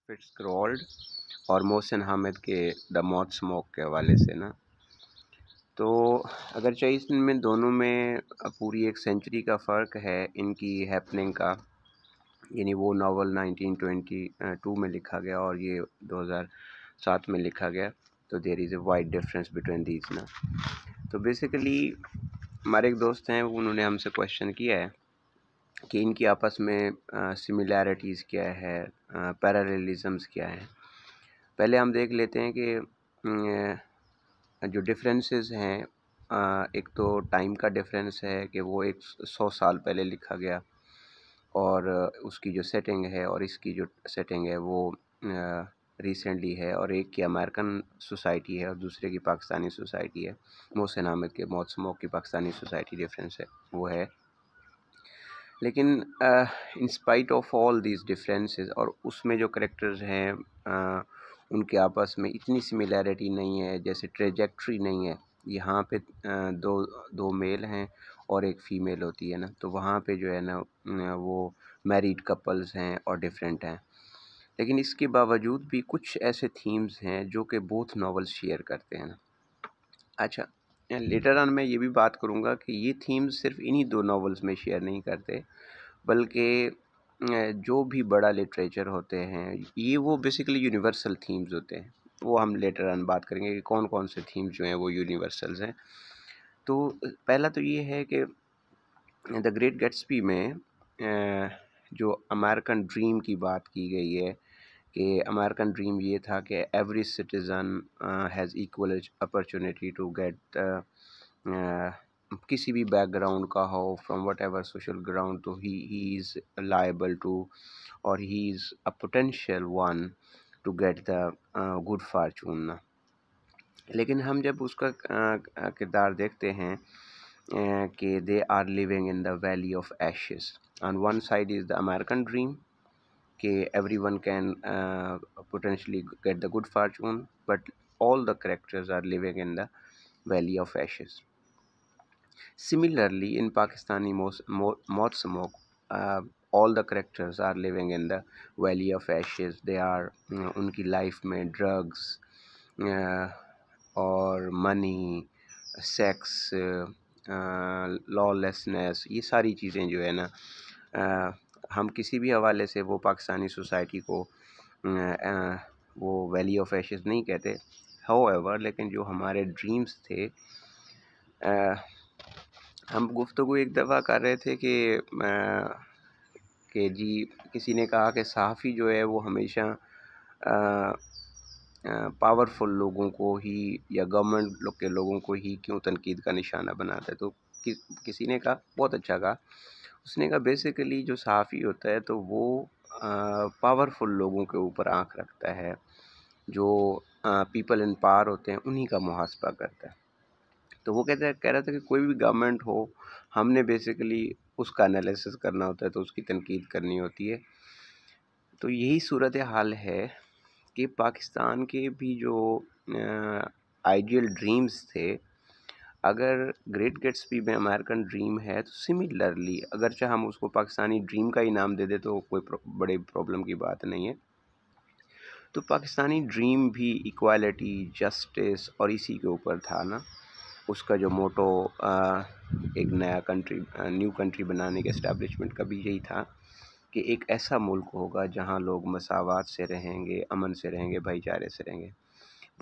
Fitzgerald और मोहसिन हामिद के the मौत स्मोक के हवाले से ना, तो अगर चाहिए इनमें दोनों में पूरी एक सेंचुरी का फ़र्क है इनकी हैपनिंग का। यानी वो नावल 1922 में लिखा गया और ये 2007 में लिखा गया, तो there is a wide difference between these ना। तो बेसिकली हमारे एक दोस्त हैं, उन्होंने हमसे क्वेश्चन किया है कि इनकी आपस में सिमिलैरिटीज़ क्या है, पैरेललिज़म्स क्या हैं। पहले हम देख लेते हैं कि जो डिफरेंसेस हैं, एक तो टाइम का डिफरेंस है कि वो 100 साल पहले लिखा गया और उसकी जो सेटिंग है और इसकी जो सेटिंग है वो रिसेंटली है, और एक की अमेरिकन सोसाइटी है और दूसरे की पाकिस्तानी सोसाइटी है। मोहसिन हामिद के मौत स्मोक की पाकिस्तानी सोसाइटी डिफरेंस है वो है। लेकिन इन spite of all these differences, और उसमें जो करेक्टर्स हैं उनके आपस में इतनी सिमिलैरिटी नहीं है, जैसे ट्रेजेक्ट्री नहीं है। यहाँ पे दो मेल हैं और एक फ़ीमेल होती है ना, तो वहाँ पे जो है ना वो मैरिड कपल्स हैं और डिफरेंट हैं। लेकिन इसके बावजूद भी कुछ ऐसे थीम्स हैं जो कि बोथ नॉवेल्स शेयर करते हैं ना। अच्छा, लेटर ऑन मैं ये भी बात करूँगा कि ये थीम्स सिर्फ इन्हीं दो नॉवेल्स में शेयर नहीं करते, बल्कि जो भी बड़ा लिटरेचर होते हैं ये वो बेसिकली यूनिवर्सल थीम्स होते हैं। वो हम लेटर ऑन बात करेंगे कि कौन कौन से थीम्स जो हैं वो यूनिवर्सल्स हैं। तो पहला तो ये है कि द ग्रेट गैट्सबी में जो अमेरिकन ड्रीम की बात की गई है कि अमेरिकन ड्रीम ये था कि every citizen has equal opportunity to get किसी भी बैकग्राउंड का हो, from whatever social ground, तो ही इज़ लायबल टू, और he is a potential one to get the good fortune ना। लेकिन हम जब उसका किरदार देखते हैं कि they are living in the valley of ashes. On one side is the American dream कि everyone can potentially get the good fortune, but all the characters are living in the valley of ashes. Similarly, in Pakistani Maut Smoke, all the characters are living in the valley of ashes. They are उनकी life में drugs और money, sex, lawlessness, ये सारी चीज़ें जो है ना, हम किसी भी हवाले से वो पाकिस्तानी सोसाइटी को वो वैली ऑफ एशेस नहीं कहते। हाउएवर, लेकिन जो हमारे ड्रीम्स थे, हम गुफ्तगू एक दफ़ा कर रहे थे कि जी किसी ने कहा कि सहाफ़ी जो है वो हमेशा पावरफुल लोगों को ही या गवर्नमेंट लोग के लोगों को ही क्यों तनकीद का निशाना बनाता है। तो किसी ने कहा, बहुत अच्छा कहा, उसने कहा बेसिकली जो सहाफ़ी होता है तो वो पावरफुल लोगों के ऊपर आँख रखता है, जो पीपल इन पावर होते हैं उन्हीं का मुहासबा करता है। तो वो कह रहा था कि कोई भी गवर्नमेंट हो, हमने बेसिकली उसका एनालिसिस करना होता है, तो उसकी तनकीद करनी होती है। तो यही सूरत हाल है कि पाकिस्तान के भी जो आइडियल ड्रीम्स थे, अगर ग्रेट गैट्सबी में अमेरिकन ड्रीम है, तो सिमिलरली अगरचे हम उसको पाकिस्तानी ड्रीम का ही नाम दे दे तो कोई बड़े प्रॉब्लम की बात नहीं है। तो पाकिस्तानी ड्रीम भी इक्वालिटी, जस्टिस और इसी के ऊपर था ना। उसका जो मोटो एक नया कंट्री, न्यू कंट्री बनाने के इस्टेब्लिशमेंट का भी यही था कि एक ऐसा मुल्क होगा जहां लोग मसावात से रहेंगे, अमन से रहेंगे, भाईचारे से रहेंगे।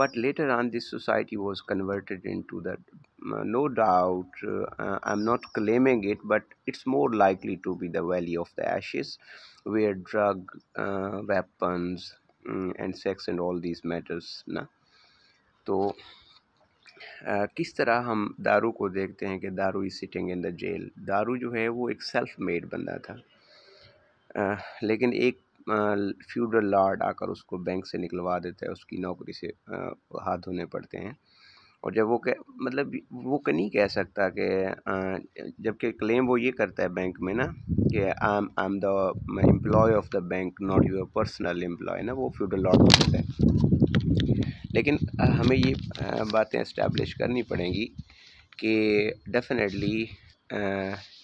But later on, this society was converted into the, no doubt, I'm not claiming it, but it's more likely to be the valley of the ashes, where drug, weapons, and sex and all these matters ना। तो किस तरह हम दारू को देखते हैं कि Daru is sitting in the jail. Daru जो है वो एक सेल्फ मेड बंदा था, लेकिन एक फ्यूडल लॉर्ड आकर उसको बैंक से निकलवा देता है, उसकी नौकरी से हाथ धोने पड़ते हैं। और जब वो मतलब वो नहीं कह सकता कि जबकि क्लेम वो ये करता है बैंक में ना कि I am the employ of the bank, not your personal employ ना, वो फ्यूडल लॉर्ड कहता है। लेकिन हमें ये बातें इस्टेब्लिश करनी पड़ेंगी कि definitely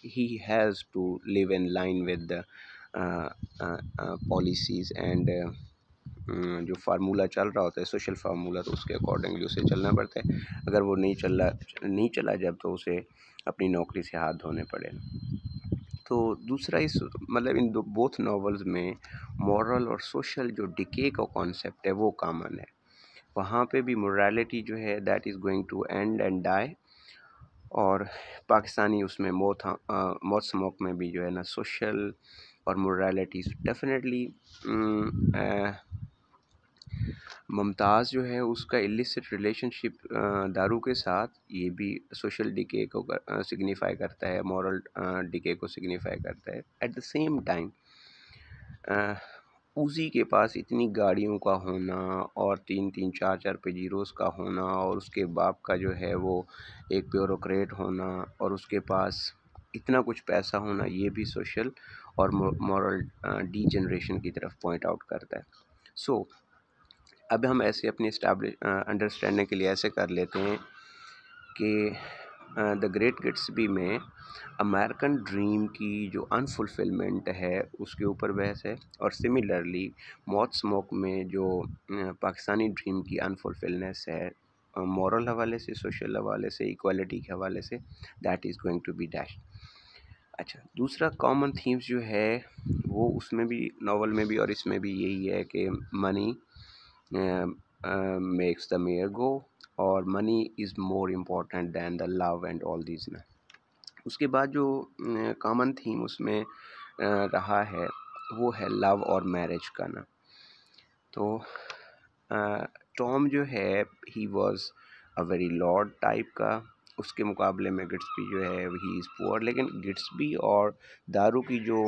he has to live in line with the policies and जो फार्मूला चल रहा होता है सोशल फार्मूला, तो उसके अकॉर्डिंगली उसे चलना पड़ता है। अगर वो नहीं चला जब, तो उसे अपनी नौकरी से हाथ धोने पड़े। तो दूसरा इस मतलब इन दो बोथ नॉवेल्स में मॉरल और सोशल जो डिके का कॉन्सेप्ट है वो कॉमन है। वहाँ पे भी मोरालिटी जो है that is going to end and die, और पाकिस्तानी उसमें मौत स्मोक में भी जो है ना सोशल और मोरालिटी डेफिनेटली। मुमताज़ जो है उसका इलिसिट रिलेशनशिप दारू के साथ, ये भी सोशल डिके को सिग्निफाई करता है, मॉरल डिके को सिग्निफाई करता है। एट द सेम टाइम उसी के पास इतनी गाड़ियों का होना और 3-3 4-4 पेजीरोज़ का होना, और उसके बाप का जो है वो एक ब्यूरोक्रेट होना, और उसके पास इतना कुछ पैसा होना, ये भी सोशल और मॉरल डीजनरेशन की तरफ पॉइंट आउट करता है। सो अब हम ऐसे अपनी अंडरस्टैंडिंग के लिए ऐसे कर लेते हैं कि द ग्रेट गेट्सबी में अमेरिकन ड्रीम की जो अनफुलफिलमेंट है उसके ऊपर बहस है, और सिमिलरली मौत स्मोक में जो पाकिस्तानी ड्रीम की अनफुलफिलनेस है, मॉरल हवाले से, सोशल हवाले से, इक्वालिटी के हवाले से, that is going to be dash. अच्छा, दूसरा कॉमन थीम्स जो है वो उसमें भी, नावल में भी और इसमें भी यही है कि मनी मेक्स द मेयर गो, और money is more important than the love and all these ना। उसके बाद जो कॉमन थीम उसमें रहा है वो है लव और मैरिज का ना। तो टॉम जो है he was a very Lord type का, उसके मुकाबले में गिट्सबी जो है ही इज़ पुअर। लेकिन गिट्सबी और दारू की जो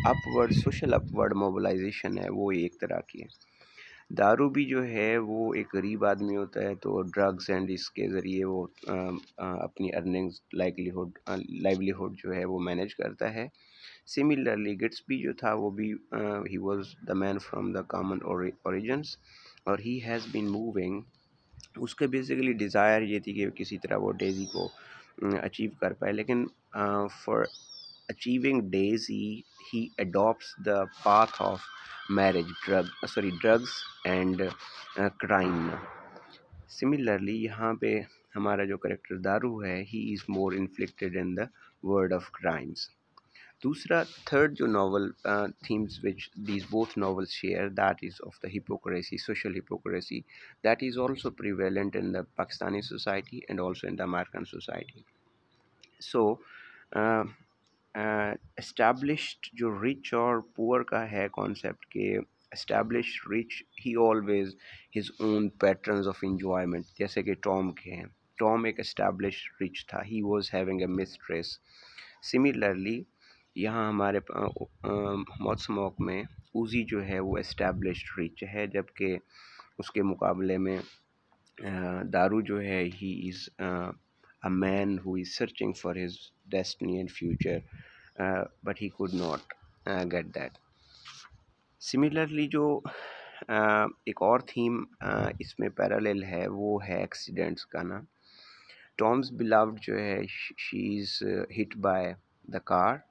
अपवर्ड सोशल अपवर्ड मोबिलाइजेशन है वो एक तरह की है। दारू भी जो है वो एक गरीब आदमी होता है, तो ड्रग्स एंड इसके ज़रिए वो अपनी अर्निंग्स लाइवलीहुड जो है वो मैनेज करता है। सिमिलरली गिट्सबी जो था वो भी he was the man from the common origins, और ही हैज़ बीन मूविंग। उसके बेसिकली डिज़ायर ये थी कि किसी तरह वो डेज़ी को अचीव कर पाए, लेकिन for achieving daisy he adopts the path of marriage, drugs and crime. Similarly यहाँ पे हमारा जो करेक्टर दारू है he is more inflicted in the world of crimes. दूसरा थर्ड जो novel themes which these both novels share, that is of the hypocrisy, social hypocrisy, that is also prevalent in the Pakistani society and also in the American society. So established जो rich और poor का है concept के established rich he always his own patterns of enjoyment, जैसे कि Tom के हैं। Tom एक established rich था, he was having a mistress. Similarly यहाँ हमारे मौत स्मोक में उजी जो है वो एस्टैब्लिश्ड रिच है, जबकि उसके मुकाबले में दारू जो है ही is a man who is searching for his destiny and future, but he could not get that. Similarly जो एक और थीम इसमें पैरेलल है वो है एक्सीडेंट्स का ना। टॉम्स बिलव्ड जो है she is hit by the car,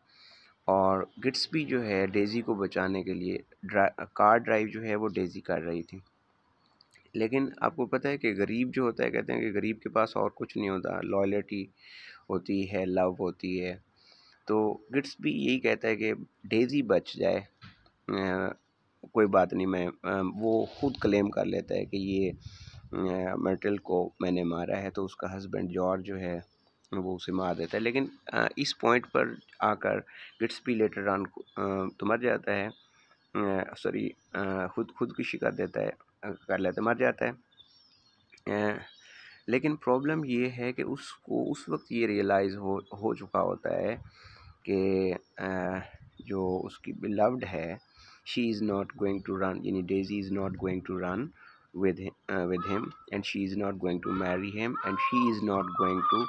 और गिट्सबी जो है डेज़ी को बचाने के लिए कार ड्राइव जो है वो डेज़ी कर रही थी। लेकिन आपको पता है कि गरीब जो होता है, कहते हैं कि गरीब के पास और कुछ नहीं होता, लॉयल्टी होती है, लव होती है। तो गिट्सबी यही कहता है कि डेज़ी बच जाए, कोई बात नहीं, मैं वो खुद क्लेम कर लेता है कि ये मर्टल को मैंने मारा है, तो उसका हस्बैंड जॉर्ज जो है वो उसे मार देता है। लेकिन इस पॉइंट पर आकर गिट्सबी लेटर ऑन तो मर जाता है, सॉरी खुदकुशी कर देता है, कर लेता मर जाता है। लेकिन प्रॉब्लम ये है कि उसको उस वक्त ये रियलाइज़ हो चुका होता है कि जो उसकी बिलव्ड है she is not going to run, यानी Daisy is not going to run with him, and she is not going to marry him, and she is not going to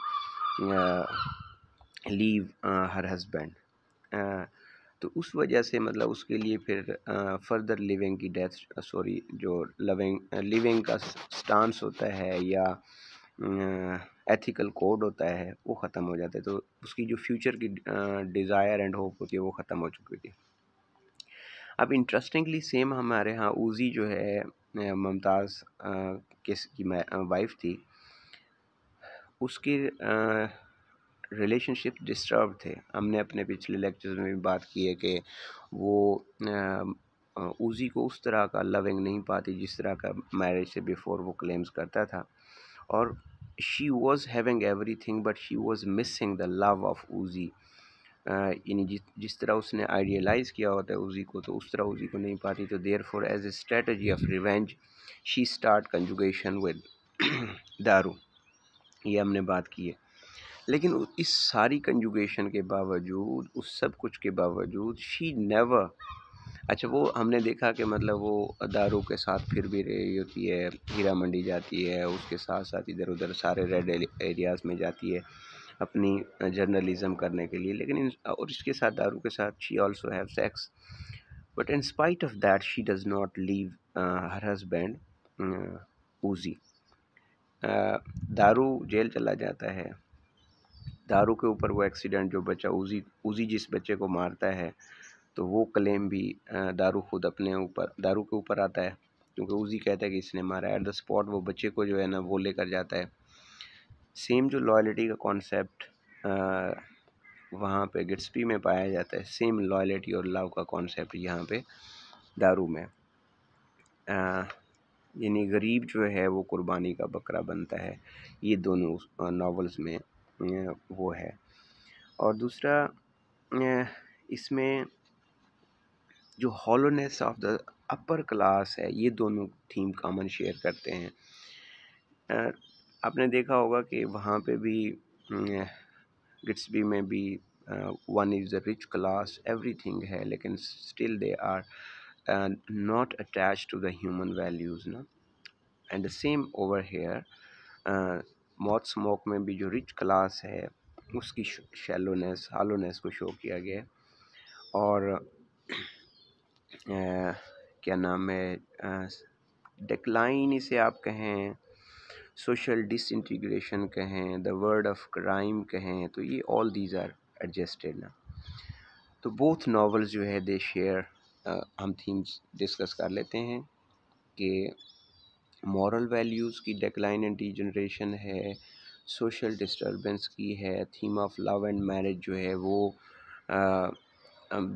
leave her husband. तो उस वजह से मतलब उसके लिए फिर further living की जो लिविंग का स्टांस होता है या एथिकल कोड होता है वो ख़त्म हो जाता है, तो उसकी जो फ्यूचर की डिज़ायर एंड होप होती है वो ख़त्म हो चुकी थी। अब इंटरेस्टिंगली सेम हमारे यहाँ ऊजी जो है मुमताज़ की वाइफ थी, उसके रिलेशनशिप डिस्टर्ब थे। हमने अपने पिछले लेक्चर्स में भी बात की है कि वो ऊजी को उस तरह का लविंग नहीं पाती जिस तरह का मैरिज से बिफोर वो क्लेम्स करता था, और she was having everything but she was missing the love of ऊजी। यानी जिस तरह उसने आइडियलाइज़ किया होता है ऊजी को, तो उस तरह ऊजी को नहीं पाती। तो therefore as a strategy of revenge she start conjugation with Daru, ये हमने बात की है। लेकिन इस सारी कंजुगेशन के बावजूद, उस सब कुछ के बावजूद, शी नेवर, अच्छा वो हमने देखा कि मतलब वो दारू के साथ फिर भी रही होती है, हीरा मंडी जाती है, उसके साथ साथ इधर उधर सारे रेड एरियाज़ में जाती है अपनी जर्नलिज्म करने के लिए, लेकिन और इसके साथ दारू के साथ she also have sex, but in spite of that she does not leave her husband ऊजी। दारू जेल चला जाता है, दारू के ऊपर वो एक्सीडेंट जो बच्चा ऊजी जिस बच्चे को मारता है, तो वो क्लेम भी दारू खुद अपने ऊपर, दारू के ऊपर आता है, क्योंकि ऊजी कहता है कि इसने मारा। एट द स्पॉट वो बच्चे को जो है ना वो लेकर जाता है। सेम जो लॉयल्टी का कॉन्सेप्ट वहाँ पे गिट्सबी में पाया जाता है, सेम लॉयल्टी और लव का कॉन्सेप्ट यहाँ पे दारू में। यानी गरीब जो है वो कुर्बानी का बकरा बनता है, ये दोनों नॉवेल्स में वो है। और दूसरा इसमें जो hollowness of the upper class है, ये दोनों थीम कॉमन शेयर करते हैं। आपने देखा होगा कि वहाँ पे भी गिट्सबी में भी one is the rich class, everything है, लेकिन still they are not attach to the human values ना। And the same over here मौत स्मोक में भी जो रिच क्लास है उसकी शैलोनेस, हॉलोनेस को शो किया गया। और क्या नाम है, डिक्लाइन इसे आप कहें, सोशल डिसइंटीग्रेशन कहें, द वर्ड ऑफ क्राइम कहें, तो ये ऑल दीज आर एडजस्टेड ना। तो बोथ नॉवेल्स जो है दे शेयर, हम थीम्स डिस्कस कर लेते हैं कि मॉरल वैल्यूज़ की डिक्लाइन एंड डिजनरेशन है, सोशल डिस्टर्बेंस की है, theme of love and marriage जो है वो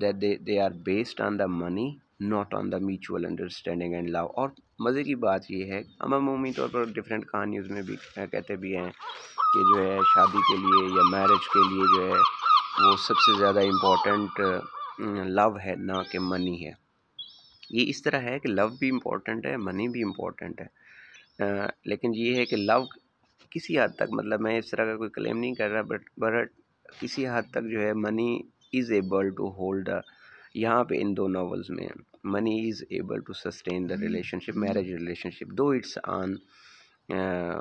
that they are based on the money, not on the mutual understanding and love। और मज़े की बात ये है, हम अमूमी तौर पर डिफरेंट कहानियों में भी कहते भी हैं कि जो है शादी के लिए या मैरिज के लिए जो है वो सबसे ज़्यादा इम्पोर्टेंट लव है, ना कि मनी है। ये इस तरह है कि लव भी इम्पोर्टेंट है, मनी भी इम्पोर्टेंट है, लेकिन ये है कि लव किसी हद तक, मतलब मैं इस तरह का कोई क्लेम नहीं कर रहा, बट किसी हद तक जो है money is able to hold यहाँ पे इन दो नॉवेल्स में money is able to sustain the relationship, marriage relationship, though it's on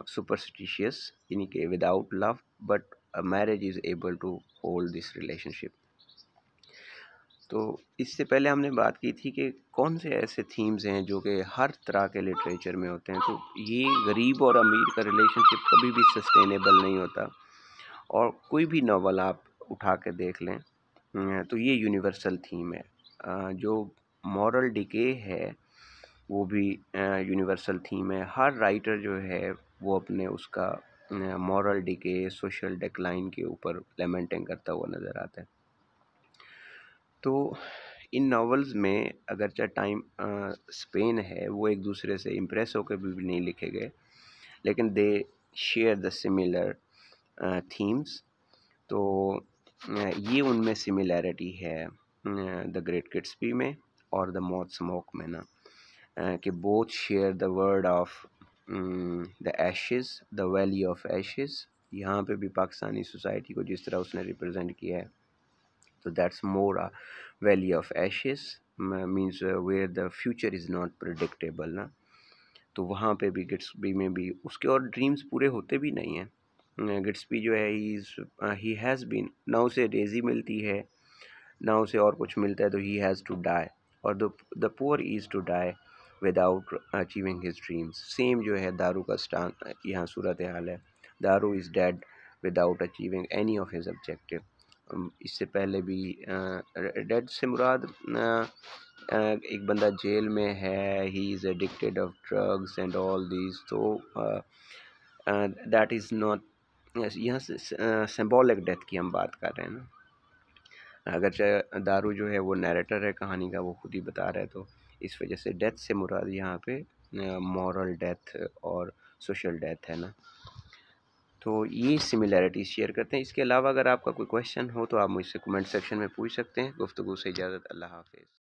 superstitious, यानी कि without love, but marriage is able to hold this relationship. तो इससे पहले हमने बात की थी कि कौन से ऐसे थीम्स हैं जो कि हर तरह के लिटरेचर में होते हैं। तो ये गरीब और अमीर का रिलेशनशिप कभी भी सस्टेनेबल नहीं होता, और कोई भी नावल आप उठा के देख लें तो ये यूनिवर्सल थीम है। जो मॉरल डिके है वो भी यूनिवर्सल थीम है। हर राइटर जो है वो अपने उसका मॉरल डिके, सोशल डिक्लाइन के ऊपर लेमेंटिंग करता हुआ नज़र आता है। तो इन नॉवेल्स में अगरचे टाइम स्पेन है वो एक दूसरे से इम्प्रेस होकर भी नहीं लिखे गए, लेकिन दे शेयर द सिमिलर थीम्स। तो ये उनमें सिमिलैरिटी है द ग्रेट गिट्सबी में और द मौत स्मोक में ना, कि both share the word of the ashes, the valley of ashes. यहाँ पे भी पाकिस्तानी सोसाइटी को जिस तरह उसने रिप्रेजेंट किया है, तो that's more a valley of ashes, means where the future is not predictable ना। तो वहाँ पे भी गिट्सबी में भी उसके और ड्रीम्स पूरे होते भी नहीं हैं। गिट्सबी जो है ही हैज़ बीन, ना उसे डेज़ी मिलती है ना उसे और कुछ मिलता है, तो ही हैज़ टू डाई, और the poor is to die without achieving his dreams. Same जो है दारू का यहाँ सूरत हाल है, Daru is dead without achieving any of his objective. इससे पहले भी डेथ से मुराद एक बंदा जेल में है, he is addicted of drugs and all these, तो दैट इज़ नॉट, यहाँ से सिंबॉलिक डेथ की हम बात कर रहे हैं ना। अगर दारू जो है वो नैरेटर है कहानी का, वो खुद ही बता रहा है, तो इस वजह से डेथ से मुराद यहाँ पे मॉरल डेथ और सोशल डेथ है ना। तो ये सिमिलैरिटीज़ शेयर करते हैं। इसके अलावा अगर आपका कोई क्वेश्चन हो तो आप मुझसे कमेंट सेक्शन में पूछ सकते हैं। गुफ्तगू से इजाज़त, अल्लाह हाफ़िज़।